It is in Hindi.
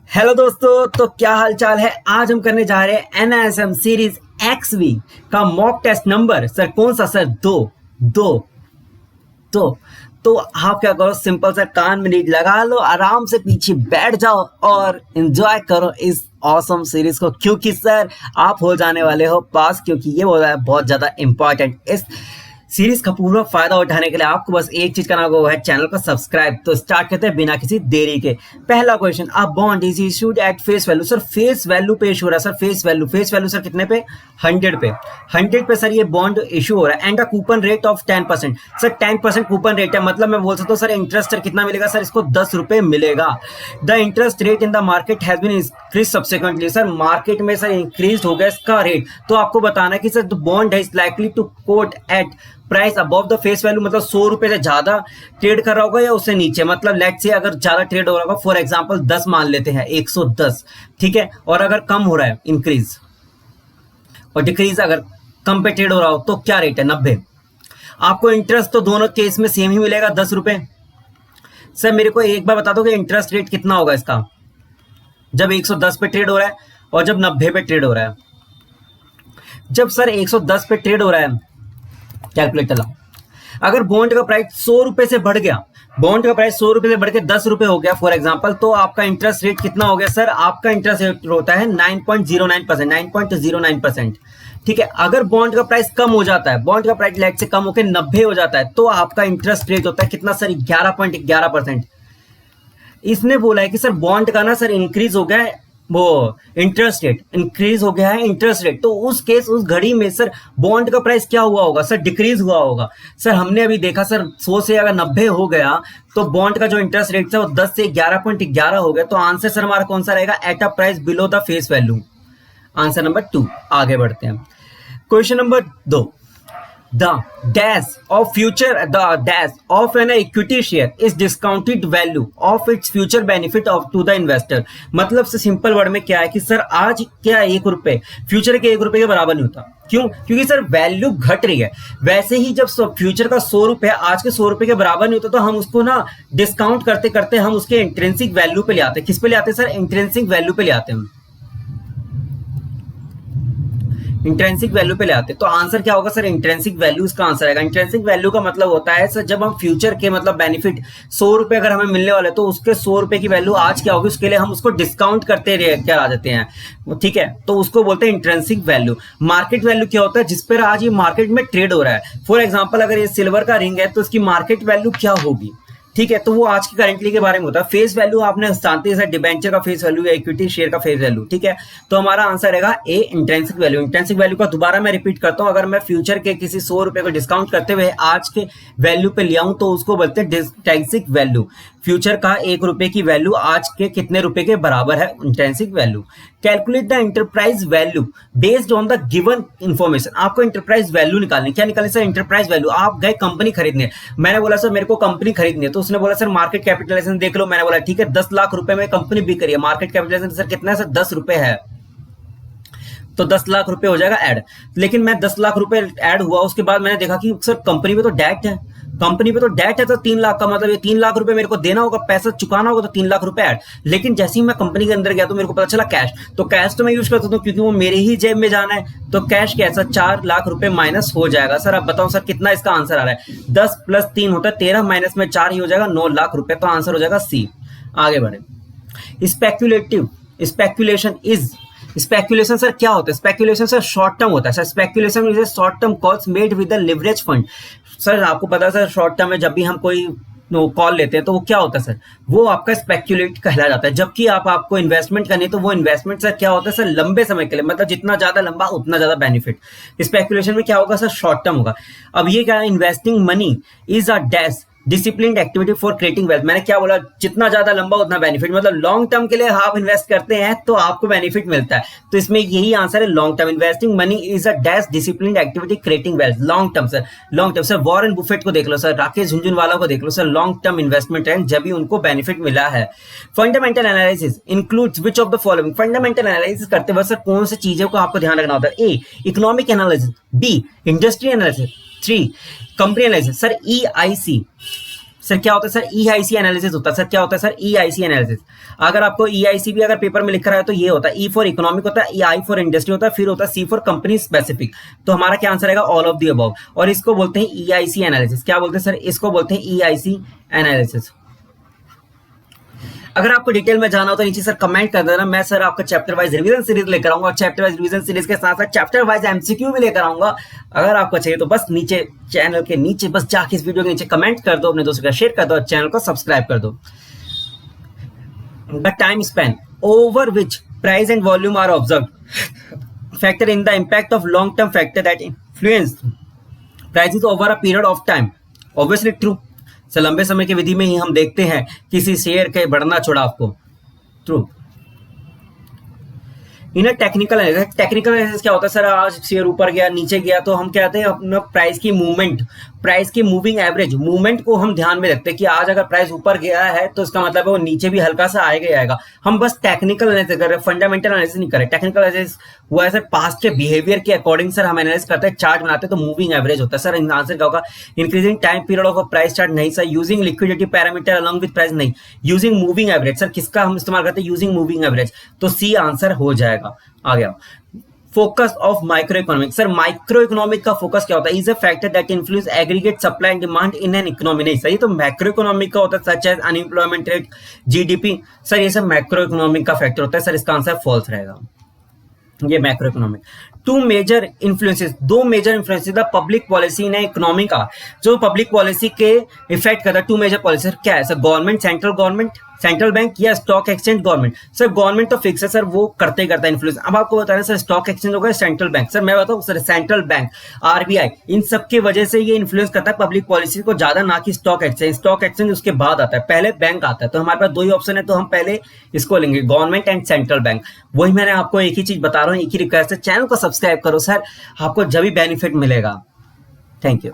हेलो दोस्तों, तो क्या हाल चाल है। आज हम करने जा रहे हैं एनआईएसएम सीरीज एक्सवी का मॉक टेस्ट नंबर सर कौन सा सर दो दो तो तो आप क्या करो, सिंपल सा कान में लीड लगा लो, आराम से पीछे बैठ जाओ और एंजॉय करो इस ऑसम सीरीज को, क्योंकि सर आप हो जाने वाले हो पास, क्योंकि ये हो रहा है बहुत ज्यादा इंपॉर्टेंट। इस सीरीज का पूरा फायदा उठाने के लिए आपको बस एक चीज करना होगा, वो है चैनल को सब्सक्राइब। तो स्टार्ट करते हैं बिना किसी देरी के। पहला question, a bond is issued at face value. Sir face value पे इशू हो रहा है। सर फेस वैल्यू सर कितने पे? 100 पे। 100 पे सर ये बॉन्ड इशू हो रहा है and a coupon rate of 10%। Sir 10% coupon rate है, मतलब मैं बोल सकता हूँ सर इंटरेस्ट सर कितना मिलेगा? सर इसको 10 रुपए मिलेगा। The interest rate in the market has been increase subsequently. Sir market में सर इंक्रीज हो गया इसका रेट, तो आपको बताना है कि सर द बॉन्ड है is likely to quote at price above the face value, मतलब 100 रुपए से ज्यादा ट्रेड कर रहा होगा या उससे नीचे। मतलब लेट से अगर ज्यादा ट्रेड हो रहा होगा, फॉर एग्जांपल 10 मान लेते हैं, 110, ठीक है, और अगर कम हो रहा है इंक्रीज और डिक्रीज अगर कम पे ट्रेड हो रहा हो तो क्या रेट है? 90। आपको इंटरेस्ट तो दोनों केस में सेम ही मिलेगा, 10 रुपए। सर मेरे को एक बार बता दो कि इंटरेस्ट रेट कितना होगा इसका जब 110 पे ट्रेड हो रहा है और जब 90 पे ट्रेड हो रहा है। जब सर 110 पे ट्रेड हो रहा है, कैलकुलेटर लाओ, अगर बॉन्ड का प्राइस 100 रुपए से बढ़ गया, बॉन्ड का प्राइस 100 रुपए से बढ़ के 10 रुपए हो गया फॉर एग्जांपल, तो आपका इंटरेस्ट रेट कितना हो गया? सर आपका इंटरेस्ट रेट होता है 9.09%, 9.09%, ठीक है। अगर बॉन्ड का प्राइस कम हो जाता है, बॉन्ड का प्राइस लेट से कम होकर 90 हो जाता है, तो आपका इंटरेस्ट रेट होता है कितना सर? 11.11%। इसने बोला है कि सर बॉन्ड का ना सर इंक्रीज हो गया है, वो इंटरेस्ट रेट इंक्रीज हो गया है इंटरेस्ट रेट, तो उस केस उस घड़ी में सर बॉन्ड का प्राइस क्या हुआ होगा? सर डिक्रीज हुआ होगा। सर हमने अभी देखा सर 100 से अगर 90 हो गया तो बॉन्ड का जो इंटरेस्ट रेट था वो 10 से 11.11 हो गया, तो आंसर सर हमारा कौन सा रहेगा? At a price below the face value. Answer number 2। आगे बढ़ते हैं, question number 2। The dash of an equity share is discounted value of its future benefit of to the investor। मतलब से सिंपल वर्ड में क्या है कि सर आज क्या 1 रुपए फ्यूचर के 1 रुपए के बराबर नहीं होता। क्यों? क्योंकि सर वैल्यू घट रही है। वैसे ही जब फ्यूचर का 100 रुपए आज के 100 रुपए के बराबर नहीं होता, तो हम उसको ना डिस्काउंट करते करते हम उसके इंट्रिंसिक वैल्यू पे ले आते हैं। किस पे ले आते हैं सर? इंट्रिंसिक वैल्यू पे ले आते हैं, इंट्रेंसिक वैल्यू पे ले आते हैं। तो आंसर क्या होगा सर? इंट्रेंसिक वैल्यू इसका आंसर आएगा। इंट्रेंसिक वैल्यू का मतलब होता है सर जब हम फ्यूचर के मतलब बेनिफिट 100 रुपए अगर हमें मिलने वाले, तो उसके 100 रुपए की वैल्यू आज क्या होगी, उसके लिए हम उसको डिस्काउंट करते क्या आ जाते हैं, ठीक है, तो उसको बोलते हैं इंट्रेंसिक वैल्यू। मार्केट वैल्यू क्या होता है? जिस पर आज ये मार्केट में ट्रेड हो रहा है। फॉर एग्जाम्पल अगर ये सिल्वर का रिंग है तो इसकी मार्केट वैल्यू क्या होगी, ठीक है, तो वो आज की करेंटली के बारे में होता है। फेस वैल्यू आपने जानते हैं डिबेंचर का फेस वैल्यू या इक्विटी शेयर का फेस वैल्यू, ठीक है, तो हमारा आंसर रहेगा ए इंट्रिंसिक वैल्यू। इंट्रिंसिक वैल्यू का दोबारा मैं रिपीट करता हूं, अगर मैं फ्यूचर के किसी 100 रुपए को डिस्काउंट करते हुए आज के वैल्यू पे ले आऊं तो उसको बोलते हैं इंट्रिंसिक वैल्यू। फ्यूचर का 1 रुपए की वैल्यू आज के कितने रुपए के बराबर है? Intrinsic value. Calculate the enterprise value based on the given information. आपको एंटरप्राइज वैल्यू निकालनी। क्या निकालनी सर? Enterprise value. आप गए कंपनी खरीदने, मैंने बोला सर मेरे को कंपनी खरीदनी है, तो उसने बोला सर मार्केट कैपिटलाइजेशन देख लो। मैंने बोला ठीक है 10 लाख रुपए में कंपनी बिक रही है, मार्केट कैपिटलाइजेशन सर कितना है? सर 10 रुपए है, तो 10 लाख रुपए हो जाएगा ऐड। लेकिन मैं 10 लाख रुपए ऐड हुआ, उसके बाद मैंने देखा कि सर कंपनी पे तो डेट है, कंपनी पे तो डेट है, तो 3 लाख का मतलब ये 3 लाख रुपए मेरे को देना होगा, पैसा चुकाना होगा, तो 3 लाख रुपए ऐड। लेकिन जैसे ही मैं कंपनी के अंदर गया तो मेरे को पता चला कैश, तो कैश तो मैं यूज कर सकता हूँ क्योंकि वो मेरे ही जेब में जाना है, तो कैश कैसा 4 लाख रुपए माइनस हो जाएगा। सर अब बताओ सर कितना इसका आंसर आ रहा है? 10 + 3 होता है 13, माइनस में 4 ही हो जाएगा 9 लाख रुपए, तो आंसर हो जाएगा सी। आगे बढ़े। स्पेक्यूलेशन सर क्या होता है? स्पेक्यूलेशन सर शॉर्ट टर्म होता है। Sir speculation is short term calls made with the leverage fund. Sir आपको पता है सर शॉर्ट टर्म में जब भी हम कोई कॉल लेते हैं तो वो क्या होता है सर? वो आपका स्पेक्यूलेट कहला जाता है। जबकि आपको इन्वेस्टमेंट करनी है तो वो इन्वेस्टमेंट सर क्या होता है सर? लंबे समय के लिए, मतलब जितना ज्यादा लंबा उतना ज्यादा बेनिफिट। स्पेक्यूलेशन में क्या होगा सर? शॉर्ट टर्म होगा। अब ये क्या है? Investing money is a dash discipline activity for creating wealth. मैंने क्या बोला? जितना ज्यादा लंबा उतना बेनिफिट, मतलब लॉन्ग टर्म के लिए आप इन्वेस्ट करते हैं तो आपको बेनिफिट मिलता है, तो इसमें यही आंसर है long term. Investing money is a dash discipline activity creating wealth. Long term sir, long term sir Warren Buffett को देख लो सर, राकेश झुनझुनवाला को देख लो सर, लॉन्ग टर्म इन्वेस्टमेंट है जब भी उनको बेनिफिट मिला है। Fundamental analysis includes which of the following. Fundamental analysis करते वक्त सर कौन सी चीजों को आपको ध्यान रखना होता है? A economic analysis, B industry analysis, 3 company analysis. Sir EIC sir क्या होता है सर, ईआईसी एनालिसिस होता है सर। क्या होता है सर, ईआईसी एनालिसिस। अगर आपको ईआईसी भी अगर पेपर में लिखा रहा है तो ये होता है, ई फॉर इकोनॉमिक होता है, आई फॉर इंडस्ट्री होता है, फिर होता है सी फॉर कंपनी स्पेसिफिक। तो हमारा क्या आंसर आएगा, ऑल ऑफ द अबव। और इसको बोलते हैं ईआईसी एनालिसिस। क्या बोलते हैं सर, इसको बोलते हैं ईआईसी एनालिसिस। अगर आपको डिटेल में जाना हो तो नीचे सर कमेंट कर देना, मैं सर आपका चैप्टर वाइज रिवीजन सीरीज लेकर आऊंगा, और चैप्टर वाइज रिवीजन सीरीज के साथ साथ चैप्टर वाइज एमसीक्यू भी लेकर आऊंगा। अगर आपको चाहिए तो बस नीचे चैनल के नीचे बस जाके इस वीडियो के नीचे कमेंट कर दो, अपने दोस्तों का शेयर कर दो, और चैनल को सब्सक्राइब कर दो। The time span over which price and volume are observe factor in the impact of long term factor that influence prices over a period of time. Obviously true sir, लंबे समय की विधि में ही हम देखते हैं किसी शेयर के बढ़ना चढ़ाव को। ट्रू। इन टेक्निकल एनालिसिस, टेक्निकल एनालिसिस क्या होता है सर, आज शेयर ऊपर गया नीचे गया तो हम कहते हैं अपना प्राइस की मूवमेंट, प्राइस की मूविंग एवरेज मूवमेंट को हम ध्यान में रखते हैं कि आज अगर प्राइस ऊपर गया है तो इसका मतलब है वो नीचे भी हल्का सा आएगा ही आएगा। हम बस टेक्निकल एनालिसिस कर रहे हैं, फंडामेंटल एनालिसिस नहीं कर रहे। टेक्निकल एनालिसिस हुआ है सर पास्ट के बिहेवियर के अकॉर्डिंग सर हम एनालिसिस करते हैं, चार्ट बनाते हैं, तो मूविंग एवरेज होता है सर। आंसर क्या होगा, increasing time period of a price chart नहीं sir, using liquidity parameter along with price नहीं, यूजिंग मूविंग एवरेज सर। किसका हम इस्तेमाल करते हैं, यूजिंग मूविंग एवरेज, तो सी आंसर हो जाएगा। आ गया। Focus of micro economic sir, micro economic का फोकस क्या होता है, is a factor that influence aggregate supply and demand in an economy. नहीं सर, ये तो मैक्रो इकोनॉमिक का होता है, such as unemployment rate, GDP sir, ये सब मैक्रो इकोनॉमिक का फैक्टर होता है सर। इसका आंसर फॉल्स रहेगा, ये macro economic. Two major influences, दो major influences the public policy in economy का, जो पब्लिक पॉलिसी के इफेक्ट करता है। टू मेजर पॉलिसी क्या है sir, government, central government, central bank या stock exchange government. Sir government तो फिक्स है सर, वो करते ही करता है इन्फ्लुएंस। अब आपको बताना सर स्टॉक एक्सचेंज होगा, सेंट्रल बैंक। सर मैं बताऊं सर, सेंट्रल बैंक, आरबीआई, इन सब की वजह से ये इन्फ्लुएंस करता है पब्लिक पॉलिसी को ज्यादा, ना कि स्टॉक एक्सचेंज। स्टॉक एक्सचेंज उसके बाद आता है, पहले बैंक आता है। तो हमारे पास दो ही ऑप्शन है, तो हम पहले इसको लेंगे, गवर्नमेंट एंड सेंट्रल बैंक। वही मैंने आपको एक ही चीज बता रहा हूँ, एक ही रिक्वेस्ट है, चैनल को सब्सक्राइब करो सर, आपको जब भी बेनिफिट मिलेगा। Thank you.